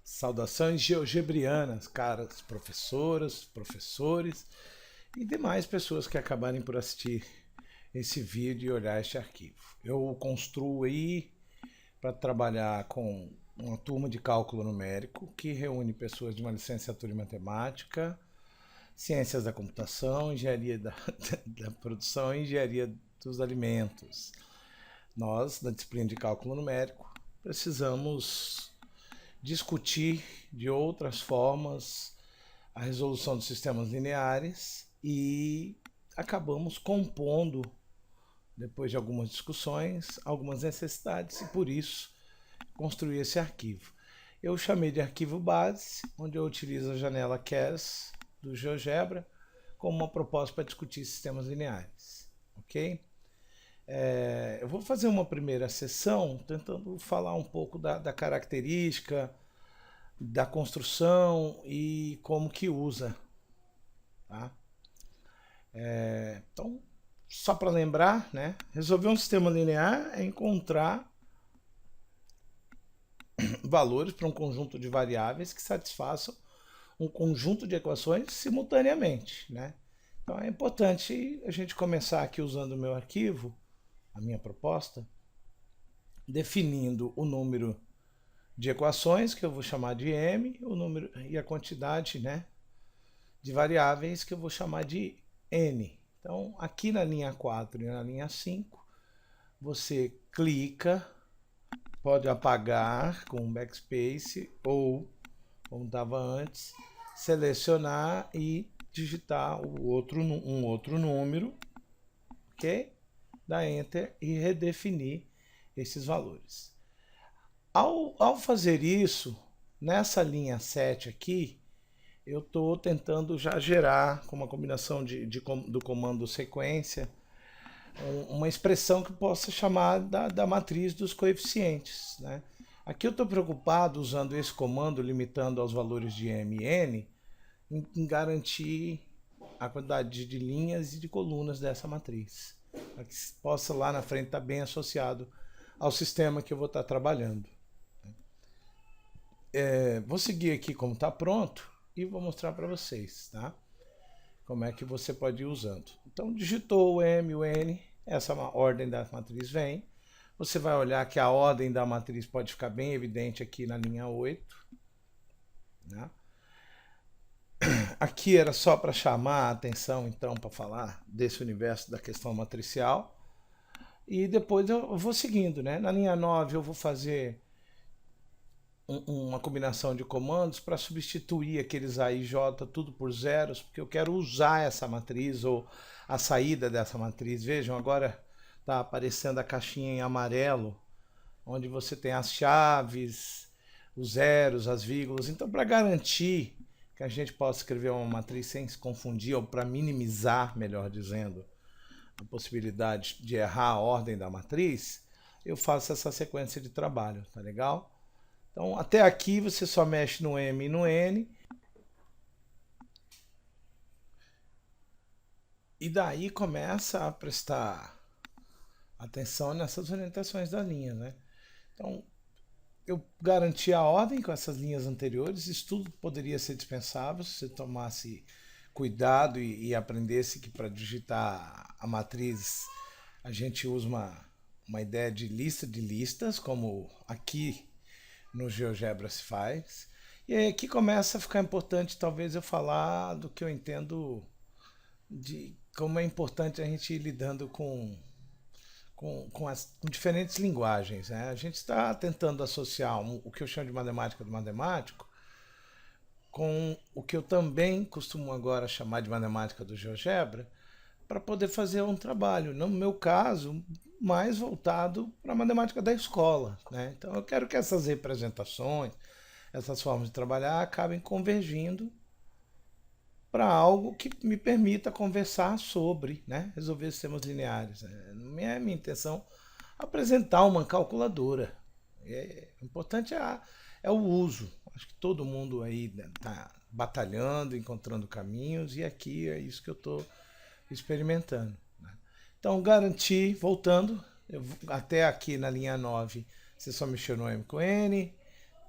Saudações geogebrianas, caras professoras, professores e demais pessoas que acabarem por assistir esse vídeo e olhar este arquivo. Eu construo aí para trabalhar com uma turma de cálculo numérico que reúne pessoas de uma licenciatura em matemática, ciências da computação, engenharia da produção e engenharia dos alimentos. Nós, na disciplina de cálculo numérico, precisamos discutir de outras formas a resolução dos sistemas lineares e acabamos compondo, depois de algumas discussões, algumas necessidades e por isso construí esse arquivo. Eu chamei de arquivo base, onde eu utilizo a janela CAS do GeoGebra como uma proposta para discutir sistemas lineares, ok? Eu vou fazer uma primeira sessão tentando falar um pouco da característica, da construção e como que usa. Tá? Então, só para lembrar, né, resolver um sistema linear é encontrar valores para um conjunto de variáveis que satisfaçam um conjunto de equações simultaneamente. Né? Então é importante a gente começar aqui usando o meu arquivo, a minha proposta, definindo o número de equações, que eu vou chamar de M, o número e a quantidade, né, de variáveis, que eu vou chamar de N. Então, aqui na linha 4 e na linha 5, você clica, pode apagar com um backspace ou, como estava antes, selecionar e digitar um outro número, ok? Dar Enter e redefinir esses valores. Ao fazer isso, nessa linha 7 aqui, eu estou tentando já gerar, com uma combinação do comando sequência, uma expressão que possa chamar da matriz dos coeficientes. Né? Aqui eu estou preocupado, usando esse comando, limitando aos valores de M e N, em garantir a quantidade de linhas e de colunas dessa matriz, para que possa lá na frente estar bem associado ao sistema que eu vou estar trabalhando. Vou seguir aqui como está pronto e vou mostrar para vocês, tá? Como é que você pode ir usando. Então, digitou o M e o N, essa ordem da matriz vem. Você vai olhar que a ordem da matriz pode ficar bem evidente aqui na linha 8. Né? Aqui era só para chamar a atenção, então, para falar desse universo da questão matricial. E depois eu vou seguindo, né? Na linha 9 eu vou fazer uma combinação de comandos para substituir aqueles A e J tudo por zeros, porque eu quero usar essa matriz ou a saída dessa matriz. Vejam, agora está aparecendo a caixinha em amarelo, onde você tem as chaves, os zeros, as vírgulas. Então, para garantir que a gente possa escrever uma matriz sem se confundir, ou para minimizar, melhor dizendo, a possibilidade de errar a ordem da matriz, eu faço essa sequência de trabalho, tá legal? Então, até aqui você só mexe no M e no N. E daí começa a prestar atenção nessas orientações da linha, né? Então, eu garanti a ordem com essas linhas anteriores. Isso tudo poderia ser dispensável se você tomasse cuidado e aprendesse que para digitar a matriz a gente usa uma ideia de lista de listas, como aqui no GeoGebra se faz. E aí aqui começa a ficar importante talvez eu falar do que eu entendo de como é importante a gente ir lidando com diferentes linguagens. Né? A gente está tentando associar o que eu chamo de matemática do matemático com o que eu também costumo agora chamar de matemática do GeoGebra, para poder fazer um trabalho, no meu caso, mais voltado para a matemática da escola. Né? Então eu quero que essas representações, essas formas de trabalhar acabem convergindo para algo que me permita conversar sobre, né? Resolver sistemas lineares. Não é minha intenção apresentar uma calculadora. O importante é o uso. Acho que todo mundo aí está batalhando, encontrando caminhos, e aqui é isso que eu estou experimentando. Né? Então, garantir, voltando, até aqui na linha 9, você só mexeu no M com N,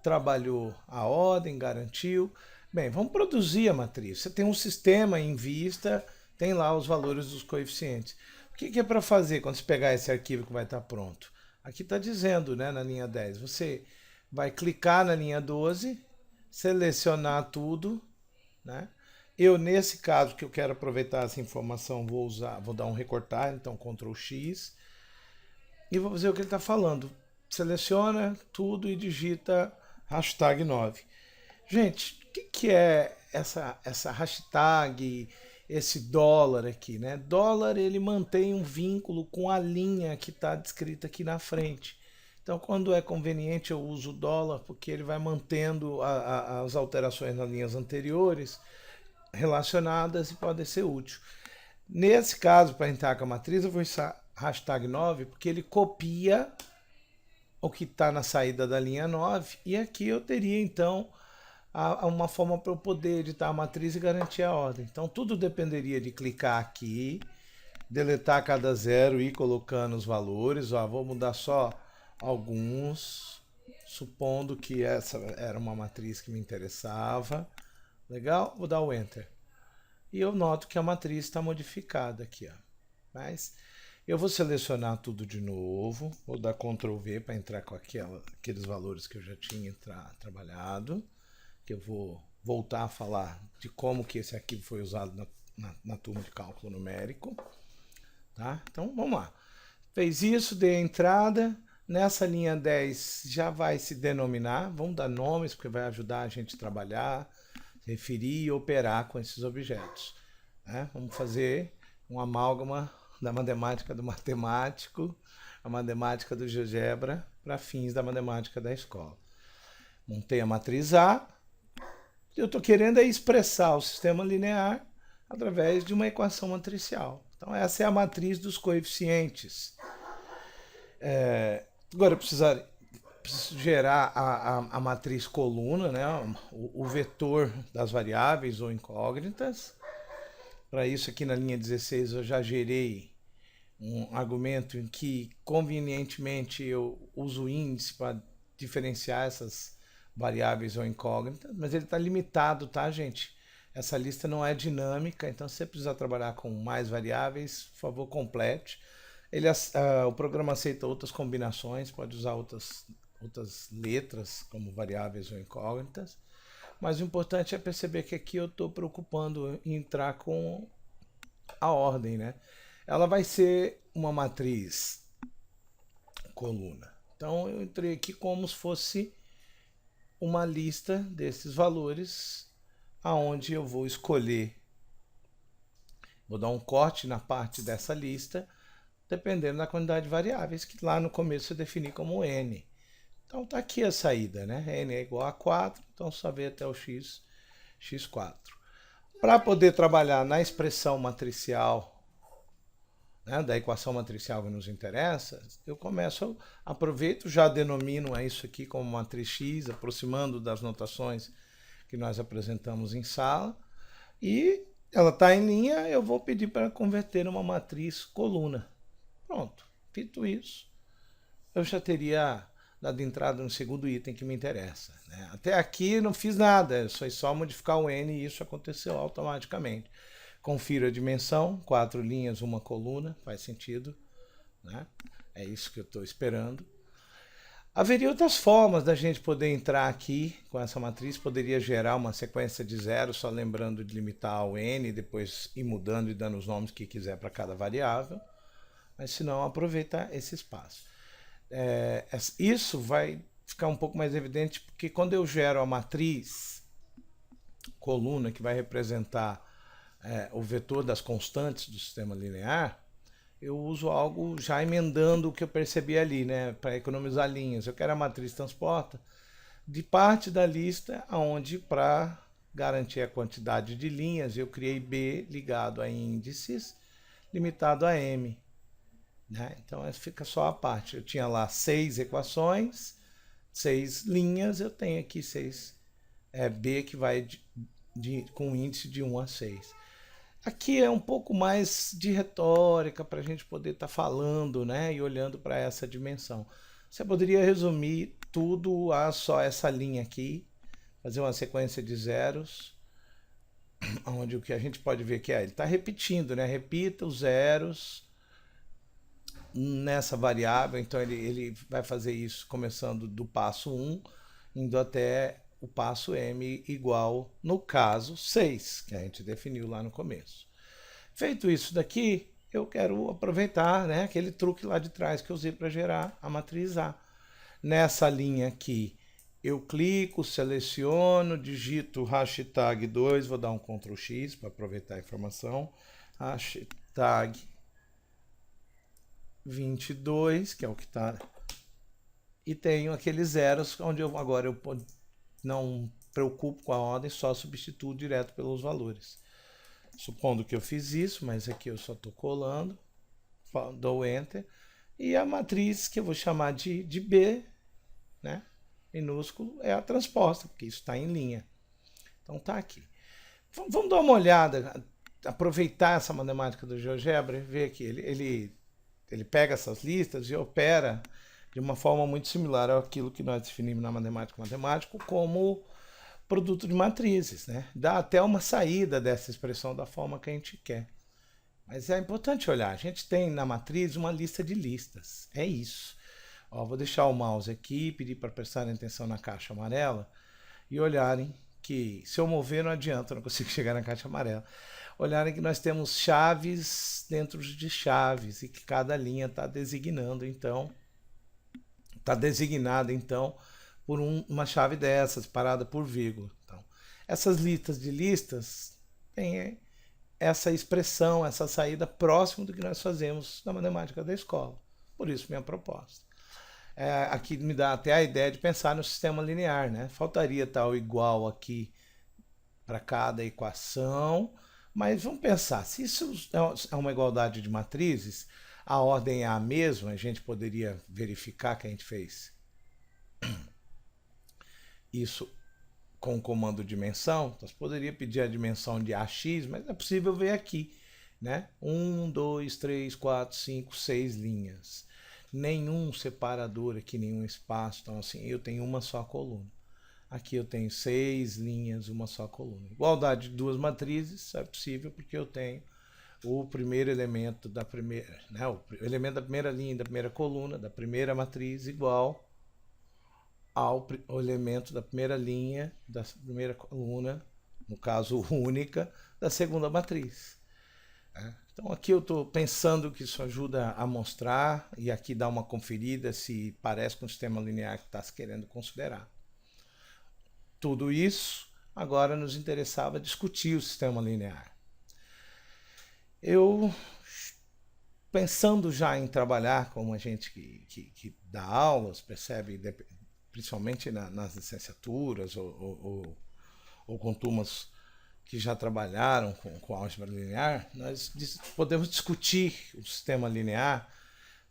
trabalhou a ordem, garantiu. Bem, vamos produzir a matriz. Você tem um sistema em vista, tem lá os valores dos coeficientes. O que é para fazer quando você pegar esse arquivo que vai estar pronto? Aqui está dizendo, né, na linha 10, você vai clicar na linha 12, selecionar tudo, né? Eu, nesse caso, que eu quero aproveitar essa informação, vou dar um recortar, então Ctrl X, e vou fazer o que ele está falando. Seleciona tudo e digita hashtag 9. Gente, o que é essa hashtag, esse dólar aqui, né? Dólar, ele mantém um vínculo com a linha que está descrita aqui na frente. Então, quando é conveniente, eu uso o dólar, porque ele vai mantendo as alterações nas linhas anteriores relacionadas e podem ser úteis. Nesse caso, para entrar com a matriz, eu vou usar hashtag 9, porque ele copia o que está na saída da linha 9, e aqui eu teria, então, uma forma para eu poder editar a matriz e garantir a ordem. Então, tudo dependeria de clicar aqui, deletar cada zero e ir colocando os valores. Ó, vou mudar só alguns, supondo que essa era uma matriz que me interessava. Legal? Vou dar o Enter. E eu noto que a matriz está modificada aqui. Ó. Mas eu vou selecionar tudo de novo. Vou dar Ctrl V para entrar com aqueles valores que eu já tinha trabalhado. Que eu vou voltar a falar de como que esse arquivo foi usado na turma de cálculo numérico. Tá? Então, vamos lá. Fez isso, dei a entrada. Nessa linha 10 já vai se denominar. Vamos dar nomes, porque vai ajudar a gente a trabalhar, referir e operar com esses objetos. Né? Vamos fazer um amálgama da matemática do matemático, a matemática do GeoGebra, para fins da matemática da escola. Montei a matriz A. Eu estou querendo expressar o sistema linear através de uma equação matricial. Então, essa é a matriz dos coeficientes. Agora, eu preciso gerar a matriz coluna, né? o vetor das variáveis ou incógnitas. Para isso, aqui na linha 16, eu já gerei um argumento em que, convenientemente, eu uso o índice para diferenciar essas variáveis ou incógnitas, mas ele está limitado, tá, gente? Essa lista não é dinâmica, então se você precisar trabalhar com mais variáveis, por favor, complete. O programa aceita outras combinações, pode usar outras letras como variáveis ou incógnitas, mas o importante é perceber que aqui eu estou preocupando em entrar com a ordem, né? Ela vai ser uma matriz coluna. Então eu entrei aqui como se fosse uma lista desses valores, aonde eu vou escolher, vou dar um corte na parte dessa lista, dependendo da quantidade de variáveis, que lá no começo eu defini como n. Então está aqui a saída, né? n é igual a 4, então só veio até o x4. Para poder trabalhar na expressão matricial, né, da equação matricial que nos interessa, eu aproveito, já denomino isso aqui como matriz X, aproximando das notações que nós apresentamos em sala, e ela está em linha, eu vou pedir para converter numa matriz coluna. Pronto, feito isso, eu já teria dado entrada no segundo item que me interessa. Né? Até aqui não fiz nada, foi só modificar o n e isso aconteceu automaticamente. Confiro a dimensão, 4 linhas, uma coluna, faz sentido. Né? É isso que eu estou esperando. Haveria outras formas da gente poder entrar aqui com essa matriz, poderia gerar uma sequência de zero, só lembrando de limitar ao n, depois ir mudando e dando os nomes que quiser para cada variável. Mas se não, aproveita esse espaço. Isso vai ficar um pouco mais evidente, porque quando eu gero a matriz coluna, que vai representar o vetor das constantes do sistema linear, eu uso algo já emendando o que eu percebi ali, né, para economizar linhas. Eu quero a matriz transporta de parte da lista, onde, para garantir a quantidade de linhas, eu criei B ligado a índices, limitado a M. Né? Então, fica só a parte. Eu tinha lá 6 equações, 6 linhas, eu tenho aqui 6 B que vai com índice de 1 a 6. Aqui é um pouco mais de retórica para a gente poder estar falando, né, e olhando para essa dimensão. Você poderia resumir tudo a só essa linha aqui, fazer uma sequência de zeros, onde o que a gente pode ver que ele está repetindo, né? Repita os zeros nessa variável, então ele vai fazer isso começando do passo 1, indo até o passo m igual, no caso, 6, que a gente definiu lá no começo. Feito isso daqui, eu quero aproveitar, né, aquele truque lá de trás que eu usei para gerar a matriz A. Nessa linha aqui, eu clico, seleciono, digito hashtag 2, vou dar um Ctrl X para aproveitar a informação, hashtag 22, que é o que está, e tenho aqueles zeros onde agora eu não preocupo com a ordem, só substituo direto pelos valores. Supondo que eu fiz isso, mas aqui eu só estou colando, dou Enter, e a matriz que eu vou chamar de B, né, minúsculo, é a transposta, porque isso está em linha. Então está aqui. Vamos dar uma olhada, aproveitar essa matemática do GeoGebra e ver que ele pega essas listas e opera de uma forma muito similar àquilo que nós definimos na matemática matemática como produto de matrizes, né? Dá até uma saída dessa expressão da forma que a gente quer. Mas é importante olhar, a gente tem na matriz uma lista de listas, é isso. Ó, vou deixar o mouse aqui, pedir para prestarem atenção na caixa amarela e olharem que, se eu mover não adianta, eu não consigo chegar na caixa amarela. Olharem que nós temos chaves dentro de chaves e que cada linha está designando, então, está designada, então, por uma chave dessas, parada por vírgula. Então, essas listas de listas têm essa expressão, essa saída próximo do que nós fazemos na matemática da escola. Por isso, minha proposta. Aqui me dá até a ideia de pensar no sistema linear, né? Faltaria tal igual aqui para cada equação, mas vamos pensar, se isso é uma igualdade de matrizes, a ordem é a mesma, a gente poderia verificar que a gente fez isso com o comando dimensão, então você poderia pedir a dimensão de AX, mas é possível ver aqui, né? 1, 2, 3, 4, 5, 6 linhas. Nenhum separador aqui, nenhum espaço, então assim, eu tenho uma só coluna. Aqui eu tenho 6 linhas, uma só coluna. Igualdade de duas matrizes é possível porque eu tenho o primeiro elemento da primeira, né, o elemento da primeira linha da primeira coluna, da primeira matriz, igual ao elemento da primeira linha da primeira coluna, no caso única, da segunda matriz. Então aqui eu estou pensando que isso ajuda a mostrar e aqui dá uma conferida se parece com o sistema linear que está se querendo considerar. Tudo isso, agora nos interessava discutir o sistema linear. Eu, pensando já em trabalhar como a gente que dá aulas, percebe, principalmente nas licenciaturas ou com turmas que já trabalharam com álgebra linear, nós podemos discutir o sistema linear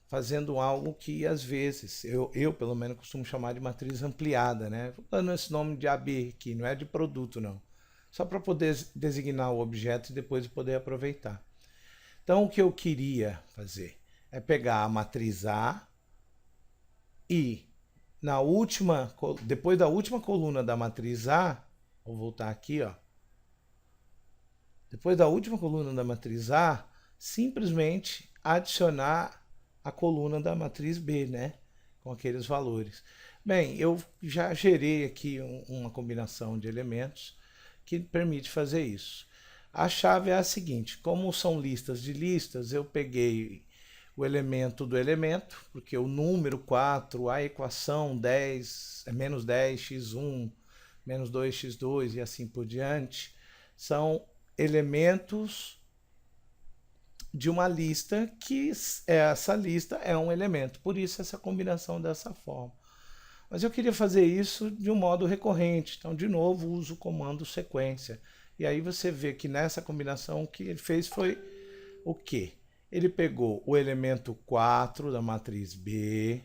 fazendo algo que, às vezes, eu pelo menos costumo chamar de matriz ampliada, né? Dando esse nome de AB aqui, não é de produto, não. Só para poder designar o objeto e depois poder aproveitar. Então, o que eu queria fazer é pegar a matriz A e, depois da última coluna da matriz A, vou voltar aqui, ó. Depois da última coluna da matriz A, simplesmente adicionar a coluna da matriz B, né? Com aqueles valores. Bem, eu já gerei aqui uma combinação de elementos que permite fazer isso. A chave é a seguinte, como são listas de listas, eu peguei o elemento do elemento, porque o número 4, a equação 10 é menos 10x1, menos 2x2 e assim por diante, são elementos de uma lista que essa lista é um elemento, por isso essa combinação dessa forma. Mas eu queria fazer isso de um modo recorrente, então de novo uso o comando sequência. E aí você vê que nessa combinação o que ele fez foi o quê? Ele pegou o elemento 4 da matriz B,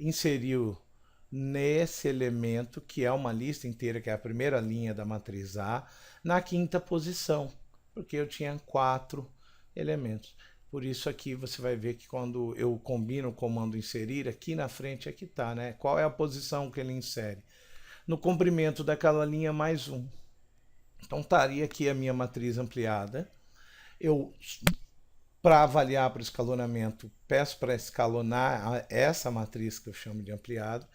inseriu nesse elemento, que é uma lista inteira, que é a primeira linha da matriz A, na quinta posição, porque eu tinha 4 elementos. Por isso aqui você vai ver que quando eu combino o comando inserir, aqui na frente é que está, né? Qual é a posição que ele insere? No comprimento daquela linha mais um. Então estaria aqui a minha matriz ampliada. Eu, para avaliar para o escalonamento, peço para escalonar essa matriz que eu chamo de ampliado.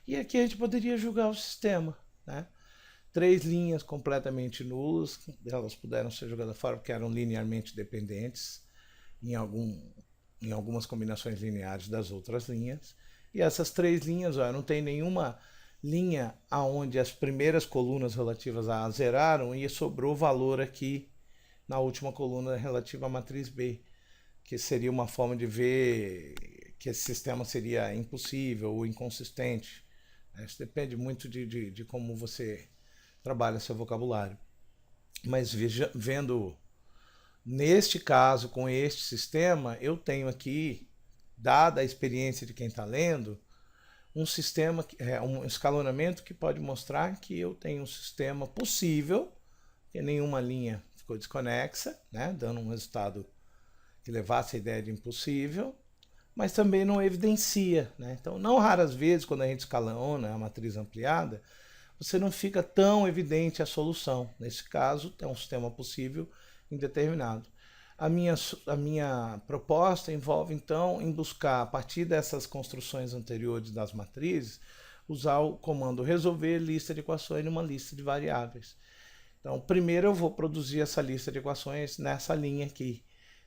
E aqui a gente poderia julgar o sistema, né? 3 linhas completamente nulas, elas puderam ser jogadas fora porque eram linearmente dependentes em algumas combinações lineares das outras linhas. E essas 3 linhas, ó, não tem nenhuma linha aonde as primeiras colunas relativas a A zeraram e sobrou valor aqui na última coluna relativa à matriz B, que seria uma forma de ver que esse sistema seria impossível ou inconsistente. Isso depende muito de como você trabalha seu vocabulário. Mas vendo neste caso, com este sistema, eu tenho aqui, dada a experiência de quem está lendo, um sistema, um escalonamento que pode mostrar que eu tenho um sistema possível, que nenhuma linha ficou desconexa, né, dando um resultado que levasse a ideia de impossível, mas também não evidencia, né? Então, não raras vezes, quando a gente escalona a matriz ampliada, você não fica tão evidente a solução. Nesse caso, é um sistema possível indeterminado. A minha proposta envolve, então, em buscar, a partir dessas construções anteriores das matrizes, usar o comando resolver lista de equações numa lista de variáveis. Então, primeiro eu vou produzir essa lista de equações nessa linha aqui.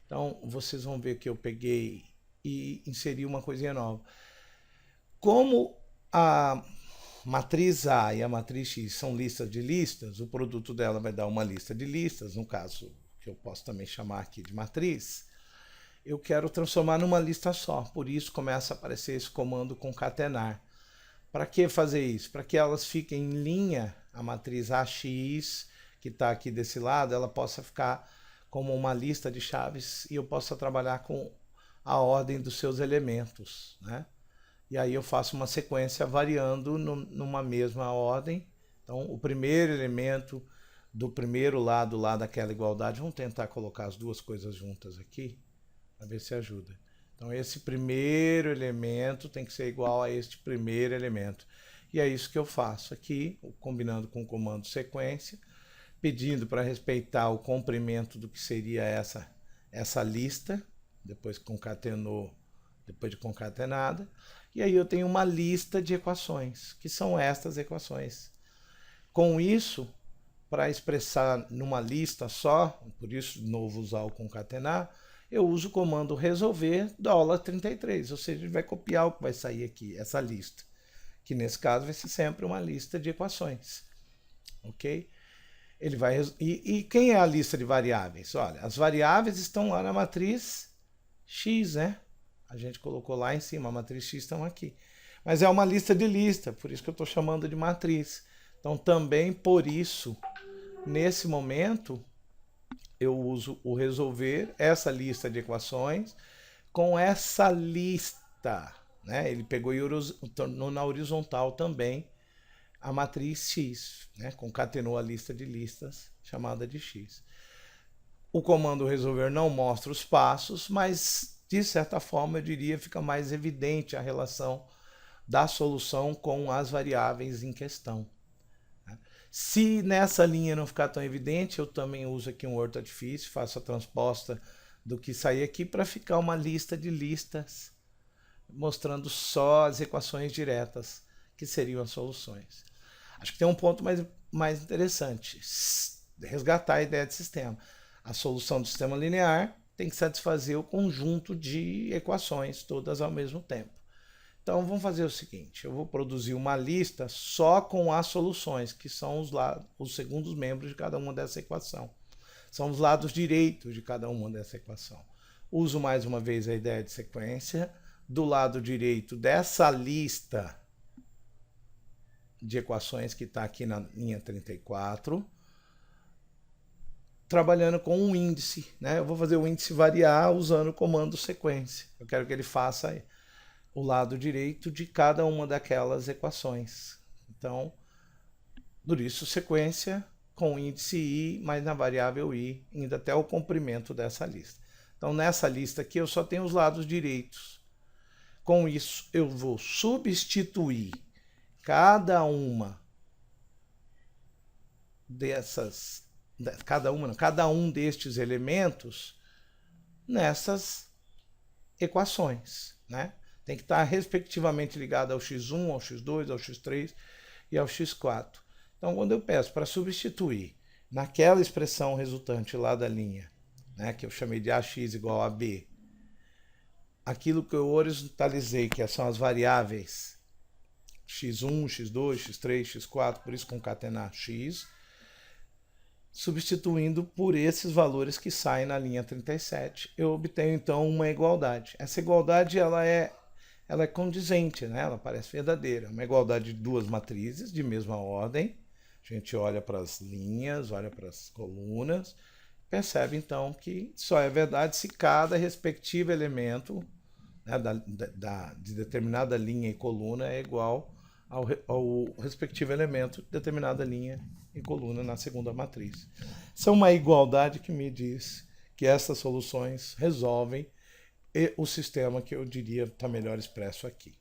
Então, vocês vão ver que eu peguei e inseri uma coisinha nova. Como a matriz A e a matriz X são listas de listas, o produto dela vai dar uma lista de listas, no caso, que eu posso também chamar aqui de matriz, eu quero transformar numa lista só. Por isso começa a aparecer esse comando concatenar. Para que fazer isso? Para que elas fiquem em linha, a matriz AX, que está aqui desse lado, ela possa ficar como uma lista de chaves e eu possa trabalhar com a ordem dos seus elementos, né? E aí eu faço uma sequência variando numa mesma ordem. Então, o primeiro elemento do primeiro lado lá daquela igualdade, vamos tentar colocar as duas coisas juntas aqui, para ver se ajuda. Então, esse primeiro elemento tem que ser igual a este primeiro elemento. E é isso que eu faço aqui, combinando com o comando sequência, pedindo para respeitar o comprimento do que seria essa lista, depois concatenou, depois de concatenada. E aí eu tenho uma lista de equações, que são estas equações. Com isso, para expressar numa lista só, por isso de novo usar o concatenar, eu uso o comando resolver $33, ou seja, ele vai copiar o que vai sair aqui, essa lista, que nesse caso vai ser sempre uma lista de equações, ok? Ele vai, e quem é a lista de variáveis? Olha, as variáveis estão lá na matriz X, né? A gente colocou lá em cima, a matriz X estão aqui. Mas é uma lista de lista, por isso que eu estou chamando de matriz. Então, também por isso, nesse momento, eu uso o resolver essa lista de equações com essa lista, né? Ele pegou e tornou na horizontal também a matriz X, né? Concatenou a lista de listas chamada de X. O comando resolver não mostra os passos, mas de certa forma eu diria fica mais evidente a relação da solução com as variáveis em questão. Se nessa linha não ficar tão evidente, eu também uso aqui um Word Artifício, faço a transposta do que sair aqui para ficar uma lista de listas, mostrando só as equações diretas, que seriam as soluções. Acho que tem um ponto mais interessante, resgatar a ideia de sistema. A solução do sistema linear tem que satisfazer o conjunto de equações, todas ao mesmo tempo. Então, vamos fazer o seguinte, eu vou produzir uma lista só com as soluções, que são os segundos membros de cada uma dessa equação. São os lados direitos de cada uma dessa equação. Uso mais uma vez a ideia de sequência. Do lado direito dessa lista de equações que está aqui na linha 34, trabalhando com um índice, né? Eu vou fazer o índice variar usando o comando sequência. Eu quero que ele faça o lado direito de cada uma daquelas equações. Então, por isso, sequência com índice i, mas na variável i, indo até o comprimento dessa lista. Então, nessa lista aqui, eu só tenho os lados direitos. Com isso, eu vou substituir cada um destes elementos nessas equações, né? Tem que estar respectivamente ligado ao x1, ao x2, ao x3 e ao x4. Então, quando eu peço para substituir naquela expressão resultante lá da linha, né, que eu chamei de ax igual a b, aquilo que eu horizontalizei, que são as variáveis x1, x2, x3, x4, por isso concatenar x, substituindo por esses valores que saem na linha 37, eu obtenho então uma igualdade. Essa igualdade ela é condizente, né? Ela parece verdadeira. Uma igualdade de duas matrizes de mesma ordem. A gente olha para as linhas, olha para as colunas, percebe então que só é verdade se cada respectivo elemento, né, de determinada linha e coluna é igual ao respectivo elemento de determinada linha e coluna na segunda matriz. Isso é uma igualdade que me diz que essas soluções resolvem o sistema que eu diria está melhor expresso aqui.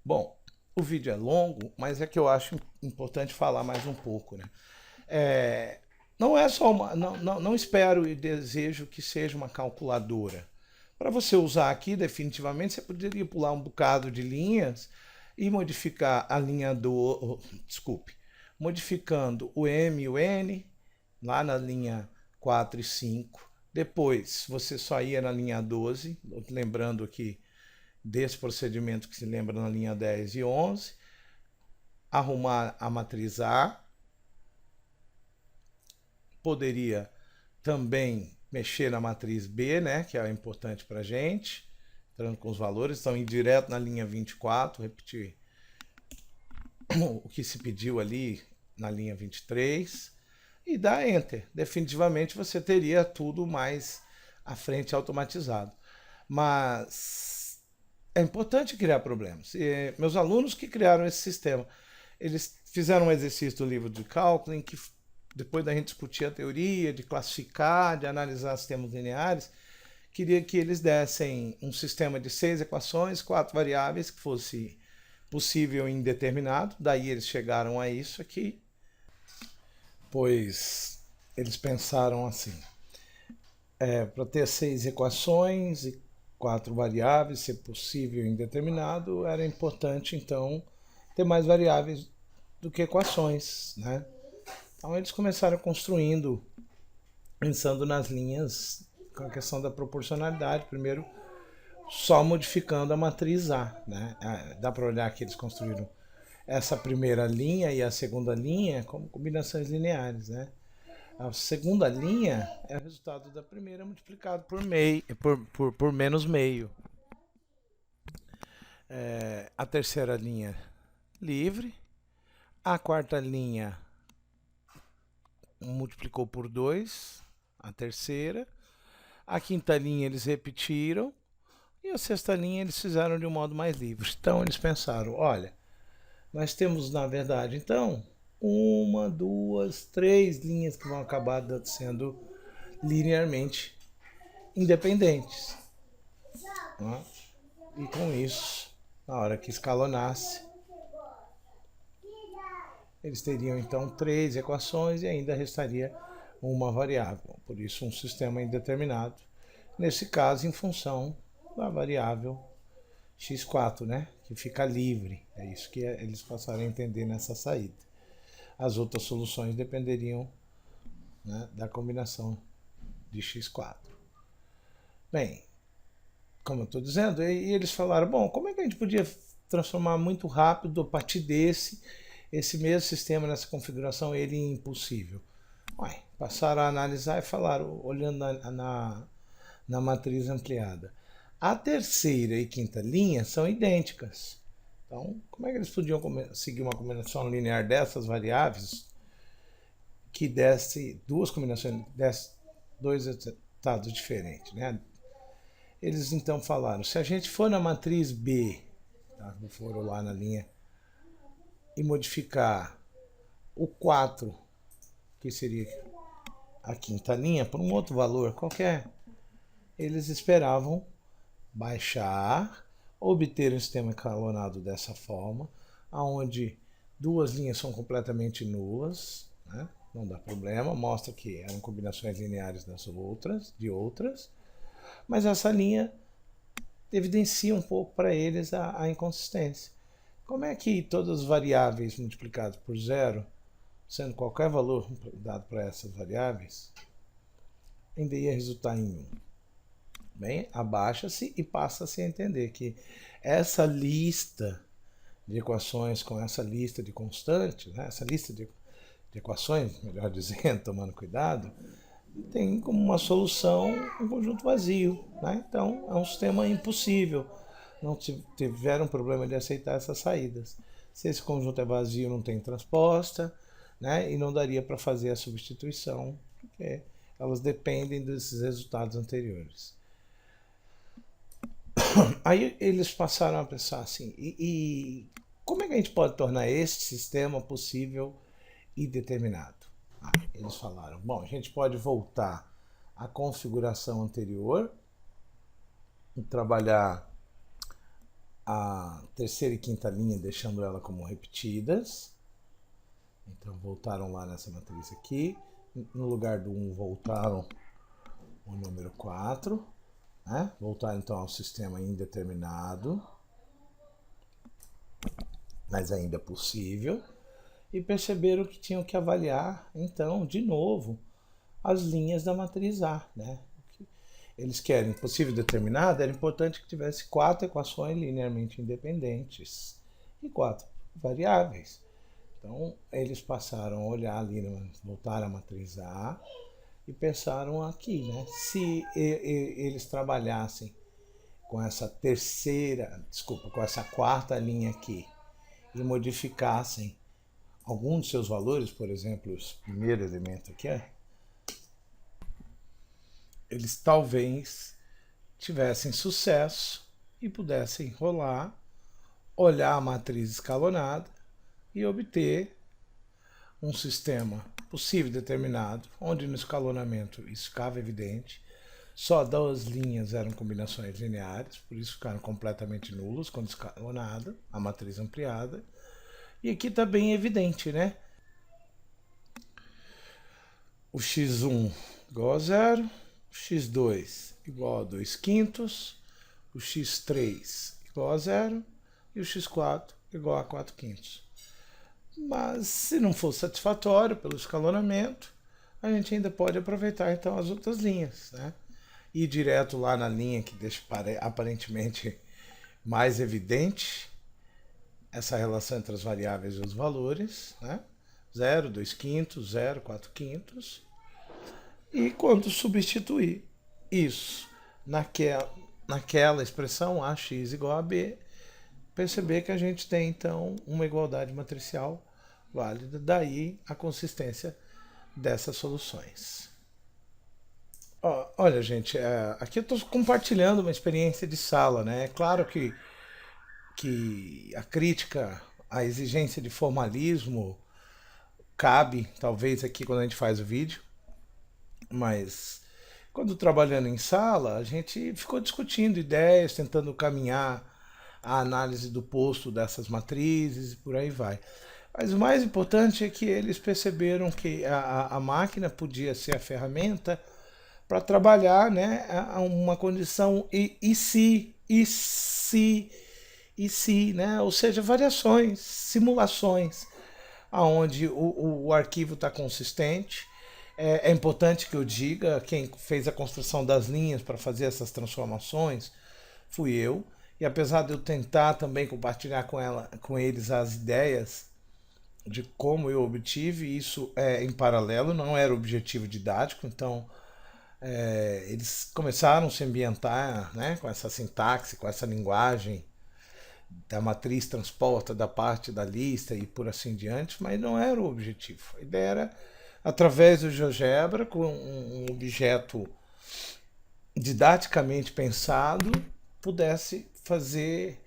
Bom, o vídeo é longo, mas é que eu acho importante falar mais um pouco, né? Não é só não espero e desejo que seja uma calculadora. Para você usar aqui, definitivamente, você poderia pular um bocado de linhas e modificar a linha modificando o M e o N, lá na linha 4 e 5. Depois, você só ia na linha 12, lembrando aqui desse procedimento que se lembra na linha 10 e 11, arrumar a matriz A, poderia também mexer na matriz B, né, que é importante para a gente, entrando com os valores, então ir direto na linha 24, repetir o que se pediu ali na linha 23 e dar Enter. Definitivamente você teria tudo mais à frente automatizado. Mas é importante criar problemas. E meus alunos que criaram esse sistema, eles fizeram um exercício do livro de cálculo em que, depois da gente discutir a teoria, de classificar, de analisar sistemas lineares, queria que eles dessem um sistema de 6 equações, 4 variáveis, que fosse possível e indeterminado. Daí eles chegaram a isso aqui, pois eles pensaram assim, para ter 6 equações e 4 variáveis, ser possível e indeterminado, era importante, então, ter mais variáveis do que equações, né? Então eles começaram construindo, pensando nas linhas, com a questão da proporcionalidade, primeiro só modificando a matriz A, né? Dá para olhar que eles construíram essa primeira linha e a segunda linha como combinações lineares, né? A segunda linha é o resultado da primeira multiplicado por menos meio. A terceira linha livre. A quarta linha multiplicou por 2, a terceira. A quinta linha eles repetiram. E a sexta linha eles fizeram de um modo mais livre. Então eles pensaram, olha, nós temos na verdade então 1, 2, 3 linhas que vão acabar sendo linearmente independentes. Né? E com isso, na hora que escalonasse, eles teriam então 3 equações e ainda restaria uma variável. Por isso um sistema indeterminado, nesse caso em função da variável x4, né? Que fica livre. É isso que eles passaram a entender nessa saída. As outras soluções dependeriam, né, da combinação de x4. Bem, como eu estou dizendo, e eles falaram, bom, como é que a gente podia transformar muito rápido, a partir esse mesmo sistema nessa configuração, ele impossível? Passaram a analisar e falaram, olhando na matriz ampliada, a terceira e quinta linha são idênticas. Então, como é que eles podiam seguir uma combinação linear dessas variáveis que desse duas combinações, desse dois resultados diferentes, né? Eles então falaram, se a gente for na matriz B, tá? Foram lá na linha, e modificar o 4, que seria a quinta linha, por um outro valor qualquer, eles esperavam baixar, obter um sistema escalonado dessa forma, onde duas linhas são completamente nulas, né? Não dá problema, mostra que eram combinações lineares de outras, mas essa linha evidencia um pouco para eles a inconsistência. Como é que todas as variáveis multiplicadas por zero, sendo qualquer valor dado para essas variáveis, ainda ia resultar em 1? Bem, abaixa-se e passa-se a entender que essa lista de equações com essa lista de constantes, né, essa lista de equações, melhor dizendo, tomando cuidado, tem como uma solução um conjunto vazio. Né? Então, é um sistema impossível. Não tiveram problema de aceitar essas saídas. Se esse conjunto é vazio, não tem transposta, né? E não daria para fazer a substituição, porque elas dependem desses resultados anteriores. Aí eles passaram a pensar assim, como é que a gente pode tornar este sistema possível e determinado? Eles falaram, bom, a gente pode voltar à configuração anterior e trabalhar a terceira e quinta linha, deixando ela como repetidas. Então voltaram lá nessa matriz aqui. No lugar do 1 voltaram o número 4. Né? Voltaram então ao sistema indeterminado, mas ainda possível. E perceberam que tinham que avaliar, então, de novo, as linhas da matriz A. Né? Eles querem possível determinado, era importante que tivesse 4 equações linearmente independentes e 4 variáveis. Então, eles passaram a olhar ali, voltaram à matriz A e pensaram aqui, né? Se eles trabalhassem com essa com essa quarta linha aqui e modificassem algum de seus valores, por exemplo, o primeiro elemento aqui, eles talvez tivessem sucesso e pudessem rolar, olhar a matriz escalonada e obter um sistema possível determinado, onde no escalonamento isso ficava evidente, só 2 linhas eram combinações lineares, por isso ficaram completamente nulos quando escalonada, a matriz ampliada. E aqui está bem evidente, né? O x1 igual a 0, o x2 igual a 2 quintos, o x3 igual a 0 e o x4 igual a 4 quintos. Mas se não for satisfatório pelo escalonamento, a gente ainda pode aproveitar então as outras linhas, né? Ir direto lá na linha que deixa aparentemente mais evidente essa relação entre as variáveis e os valores, né? 0, 2 quintos, 0, 4 quintos. E quando substituir isso naquela expressão ax igual a b, perceber que a gente tem então uma igualdade matricial válida, daí a consistência dessas soluções. Olha, gente, aqui eu estou compartilhando uma experiência de sala, né? É claro que a crítica, a exigência de formalismo cabe, talvez, aqui quando a gente faz o vídeo, mas quando trabalhando em sala, a gente ficou discutindo ideias, tentando caminhar a análise do posto dessas matrizes e por aí vai. Mas o mais importante é que eles perceberam que a máquina podia ser a ferramenta para trabalhar, né, uma condição e se, né, ou seja, variações, simulações, aonde o arquivo está consistente. É importante que eu diga, quem fez a construção das linhas para fazer essas transformações fui eu. E apesar de eu tentar também compartilhar com eles as ideias de como eu obtive, isso em paralelo, não era objetivo didático, então eles começaram a se ambientar, né, com essa sintaxe, com essa linguagem da matriz transposta da parte da lista e por assim diante, mas não era o objetivo. A ideia era, através do GeoGebra, com um objeto didaticamente pensado, pudesse fazer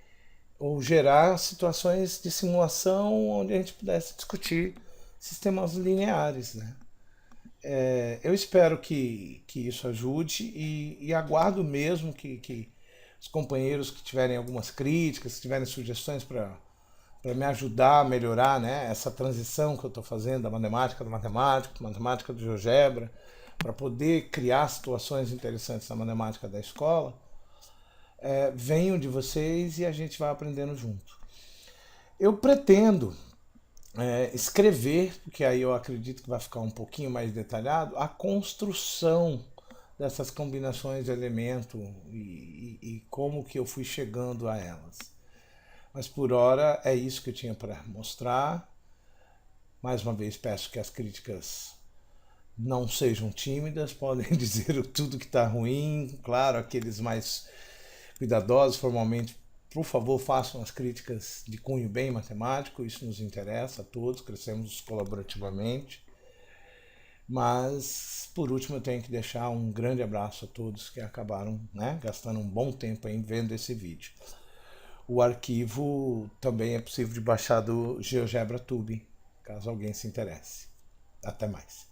ou gerar situações de simulação onde a gente pudesse discutir sistemas lineares, né? Eu espero que isso ajude e aguardo mesmo que os companheiros que tiverem algumas críticas, que tiverem sugestões para me ajudar a melhorar, né, essa transição que eu estou fazendo da matemática do matemático, matemática do GeoGebra, para poder criar situações interessantes na matemática da escola, venham de vocês e a gente vai aprendendo junto. Eu pretendo escrever, porque aí eu acredito que vai ficar um pouquinho mais detalhado, a construção dessas combinações de elemento e como que eu fui chegando a elas. Mas por hora é isso que eu tinha para mostrar. Mais uma vez peço que as críticas não sejam tímidas, podem dizer tudo que está ruim, claro, aqueles mais cuidadosos formalmente, por favor, façam as críticas de cunho bem matemático, isso nos interessa a todos, crescemos colaborativamente. Mas, por último, eu tenho que deixar um grande abraço a todos que acabaram, né, gastando um bom tempo aí vendo esse vídeo. O arquivo também é possível de baixar do GeoGebra Tube, caso alguém se interesse. Até mais.